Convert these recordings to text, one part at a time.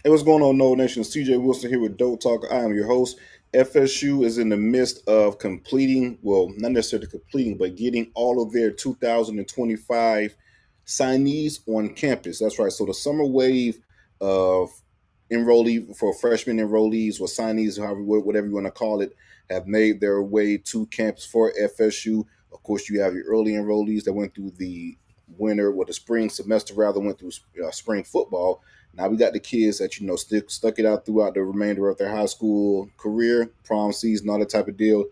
Hey, what's going on, No Nation? CJ Wilson here with DoakTalk. I am your host. FSU is in the midst of completing, well, not necessarily completing, but getting all of their 2025 signees on campus. That's right. So the summer wave of enrollee for freshmen enrollees or signees, however, whatever you want to call it, have made their way to campus for FSU. Of course, you have your early enrollees that went through the winter, or the spring semester rather, went through spring football. Now we got the kids that stuck it out throughout the remainder of their high school career, prom season, all that type of deal.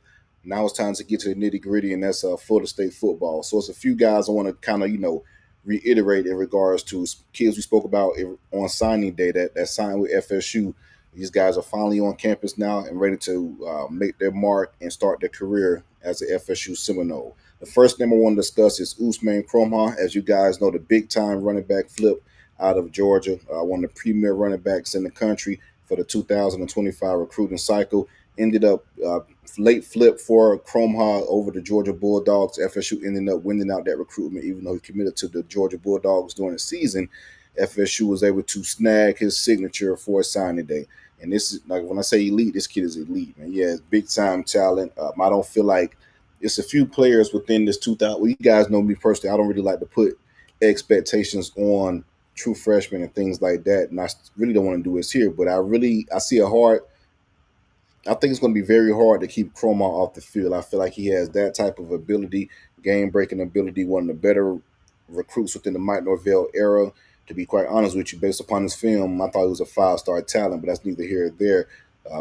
Now it's time to get to the nitty gritty, and that's Florida State football. So it's a few guys I want to kind of reiterate in regards to kids we spoke about on signing day that signed with FSU. These guys are finally on campus now and ready to make their mark and start their career as an FSU Seminole. The first name I want to discuss is Ousmane Kromah. As you guys know, the big time running back flip out of Georgia, one of the premier running backs in the country for the 2025 recruiting cycle. Ended up late flip for Cromah over the Georgia Bulldogs. FSU ended up winning out that recruitment, even though he committed to the Georgia Bulldogs during the season. FSU was able to snag his signature for signing day. And this is like when I say elite, this kid is elite, man. Yeah, it's big time talent. I don't feel like it's a few players within this 2000. Well, you guys know me personally. I don't really like to put expectations on true freshmen and things like that. And I really don't want to do this here, but I see a hard. I think it's going to be very hard to keep Croma off the field. I feel like he has that type of ability, game breaking ability, one of the better recruits within the Mike Norvell era. To be quite honest with you, based upon his film, I thought he was a 5-star talent, but that's neither here or there.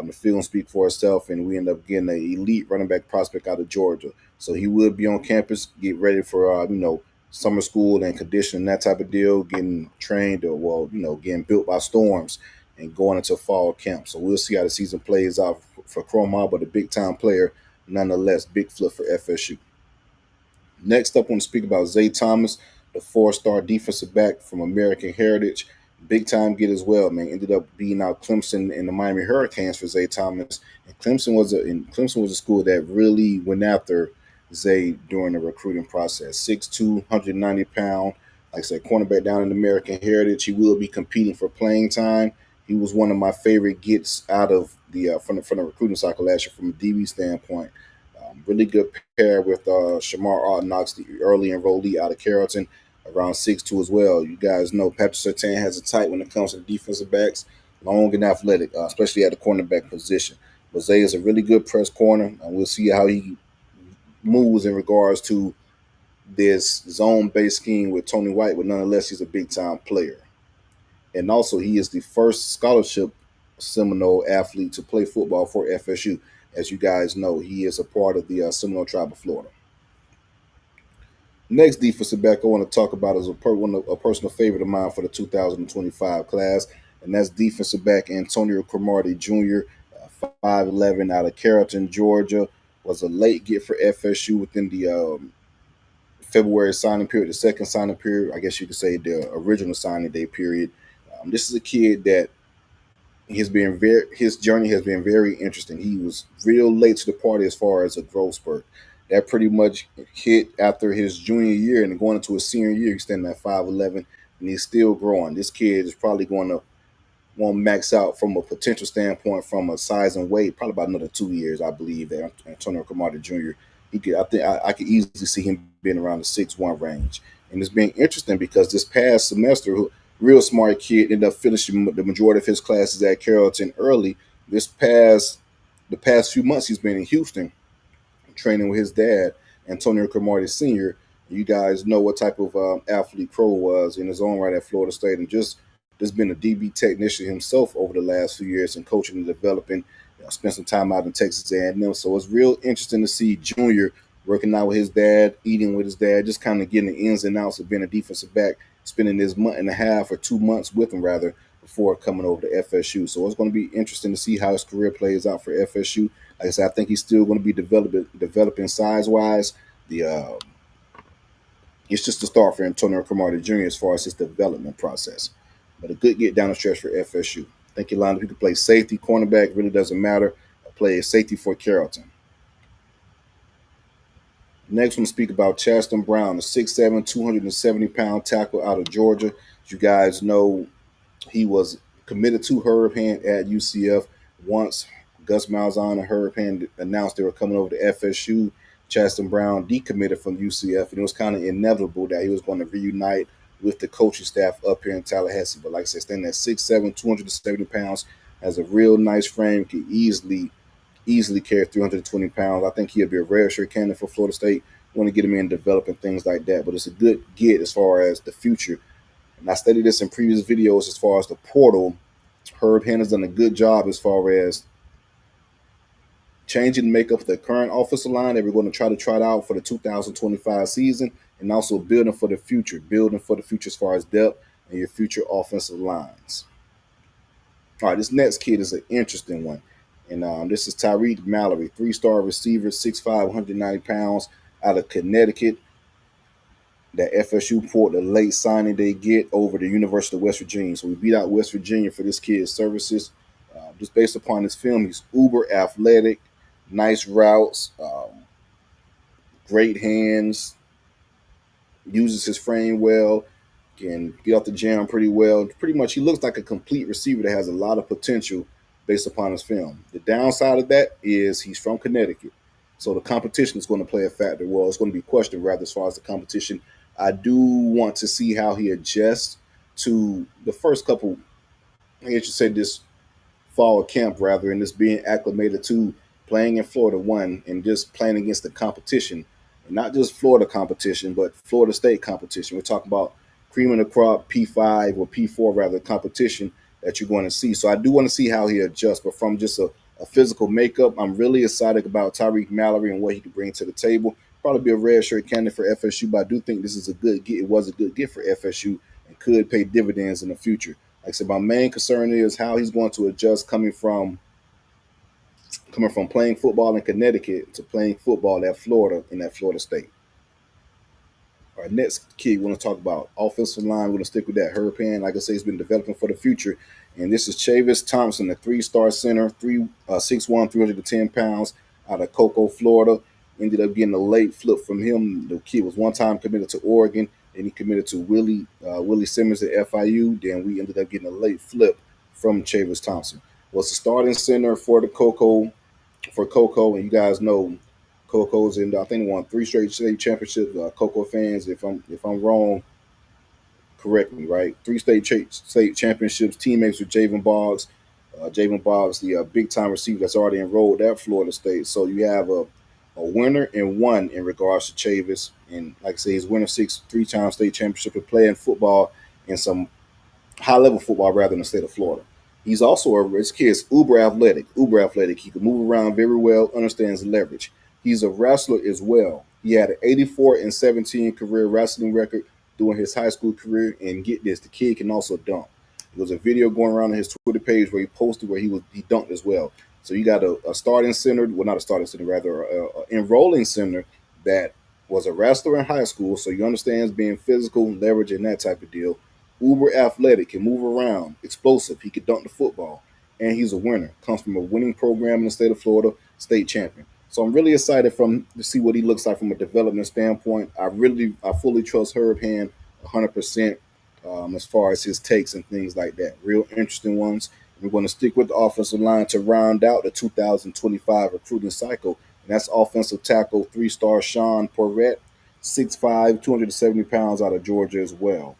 The film speaks for itself, and we end up getting an elite running back prospect out of Georgia. So he would be on campus, get ready for summer school and conditioning, that type of deal, getting trained or getting built by storms and going into fall camp. So we'll see how the season plays out for Cromwell, but a big time player nonetheless. Big flip for FSU. Next up, I want to speak about Zay Thomas, the 4-star defensive back from American Heritage. Big time get as well, man. Ended up beating out Clemson and the Miami Hurricanes for Zay Thomas. And Clemson was a school that really went after Zay during the recruiting process. 6'2", 190 pound. Like I said, cornerback down in American Heritage. He will be competing for playing time. He was one of my favorite gets out of the from the recruiting cycle last year from a DB standpoint. Really good pair with Shamar Knox, the early enrollee out of Carrollton, around 6'2" as well. You guys know Patrick Surtain has a type when it comes to the defensive backs, long and athletic, especially at the cornerback position. But Zay is a really good press corner, and we'll see how he moves in regards to this zone-based scheme with Tony White, but nonetheless, he's a big-time player. And also, he is the first scholarship Seminole athlete to play football for FSU. As you guys know, he is a part of the Seminole Tribe of Florida. Next defensive back I want to talk about is a personal favorite of mine for the 2025 class, and that's defensive back Antonio Cromartie Jr., 5'11", out of Carrollton, Georgia. Was a late get for FSU within the February signing period, the second signing period, I guess you could say the original signing day period. This is a kid that his journey has been very interesting. He was real late to the party as far as a growth spurt. That pretty much hit after his junior year and going into his senior year, he's standing at 5'11", and he's still growing. This kid is probably going to want to max out from a potential standpoint from a size and weight, probably about another 2 years, I believe. That Antonio Cromartie Jr. I could easily see him being around the 6'1" range, and it's been interesting because this past semester, real smart kid ended up finishing the majority of his classes at Carrollton early. The past few months, he's been in Houston training with his dad, Antonio Cardi Jr. You guys know what type of athlete Crow was in his own right at Florida State, and just been a DB technician himself over the last few years and coaching and developing. Spent some time out in Texas A&M, so it's real interesting to see Junior working out with his dad, eating with his dad, just kind of getting the ins and outs of being a defensive back, spending this month and a half or 2 months with him rather before coming over to FSU. So it's going to be interesting to see how his career plays out for FSU. Like I said, I think he's still going to be developing size wise. The It's just a start for Antonio Cromartie Jr. as far as his development process. But a good get down the stretch for FSU. I think you lined up. You can play safety, cornerback, really doesn't matter. Play safety for Carrollton. Next, we're going to speak about Chaston Brown, a 6'7", 270-pound tackle out of Georgia. As you guys know, he was committed to Herb Hand at UCF. Once Gus Malzahn and Herb Hand announced they were coming over to FSU, Chaston Brown decommitted from UCF, and it was kind of inevitable that he was going to reunite with the coaching staff up here in Tallahassee. But like I said, standing at 6'7", 270 pounds, has a real nice frame, can easily carry 320 pounds. I think he'll be a rare shirt candidate for Florida State. Want to get him in developing things like that, but it's a good get as far as the future. And I studied this in previous videos as far as the portal. Herb Hand has done a good job as far as changing the makeup of the current offensive line that we're going to try it out for the 2025 season, and also building for the future as far as depth and your future offensive lines. All right, this next kid is an interesting one. And this is Tyreek Mallerie, 3-star receiver, 6'5", 190 pounds, out of Connecticut. That FSU pulled the late signing they get over the University of West Virginia. So we beat out West Virginia for this kid's services. Just based upon his film, he's uber athletic, nice routes, great hands, uses his frame well, can get off the jam pretty well. Pretty much he looks like a complete receiver that has a lot of potential based upon his film. The downside of that is he's from Connecticut. So the competition is going to play a factor. Well, it's going to be questioned rather as far as the competition. I do want to see how he adjusts to the first couple, I guess you say this fall camp rather, and just being acclimated to playing in Florida one and just playing against the competition. And not just Florida competition, but Florida State competition. We're talking about cream of the crop, P5 or P4 rather, competition that you're going to see. So I do want to see how he adjusts. But from just a physical makeup, I'm really excited about Tyreek Mallerie and what he can bring to the table. Probably be a red shirt candidate for FSU, but I do think this is a good get. It was a good get for FSU and could pay dividends in the future. Like I said, my main concern is how he's going to adjust coming from playing football in Connecticut to playing football at Florida in that Florida State. All right, next key we want to talk about offensive line. We're going to stick with that. Herb Hand, like I say, he's been developing for the future. And this is Chavis Thompson, a 3-star center, 6'1", 310 pounds, out of Cocoa, Florida. Ended up getting a late flip from him. The kid was one time committed to Oregon, and he committed to Willie Simmons at FIU. Then we ended up getting a late flip from Chavis Thompson. Was the starting center for the Cocoa, and you guys know Coco's in, I think, won 3 straight state championships. Cocoa fans, if I'm wrong, correct me. Right, 3 state championships. Teammates with Javen Boggs. Javen Boggs, the big time receiver that's already enrolled at Florida State. So you have a winner and one in regards to Chavis, and like I say, he's winning 3-time state championship and playing football in some high level football rather in the state of Florida. He's also this kid's uber athletic. He can move around very well, understands leverage. He's a wrestler as well. He had an 84-17 career wrestling record during his high school career, and get this, the kid can also dunk. There was a video going around on his Twitter page where he posted where he dunked as well. So you got a starting center, well, not a starting center, rather an enrolling center that was a wrestler in high school, so he understands being physical, leverage, and that type of deal. Uber athletic, can move around, explosive. He can dunk the football, and he's a winner. Comes from a winning program in the state of Florida, state champion. So I'm really excited to see what he looks like from a development standpoint. I fully trust Herb Hand 100% as far as his takes and things like that. Real interesting ones. We're going to stick with the offensive line to round out the 2025 recruiting cycle. And that's offensive tackle 3-star Sean Porrett, 6'5", 270 pounds, out of Georgia as well.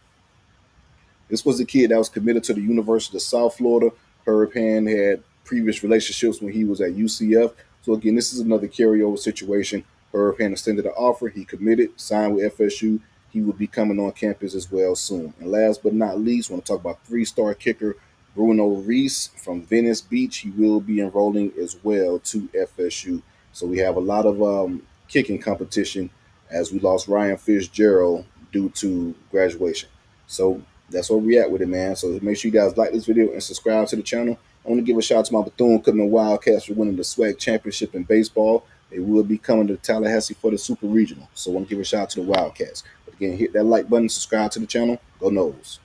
This was a kid that was committed to the University of South Florida. Herb Hand had previous relationships when he was at UCF. So again, this is another carryover situation. Herb Hand extended an offer. He committed, signed with FSU. He will be coming on campus as well soon. And last but not least, I want to talk about 3-star kicker Bruno Reese from Venice Beach. He will be enrolling as well to FSU. So we have a lot of kicking competition as we lost Ryan Fitzgerald due to graduation. So that's where we at with it, man. So make sure you guys like this video and subscribe to the channel. I want to give a shout out to my Bethune-Cookman Wildcats for winning the SWAC championship in baseball. They will be coming to Tallahassee for the Super Regional. So I want to give a shout out to the Wildcats. But again, hit that like button, subscribe to the channel. Go Noles.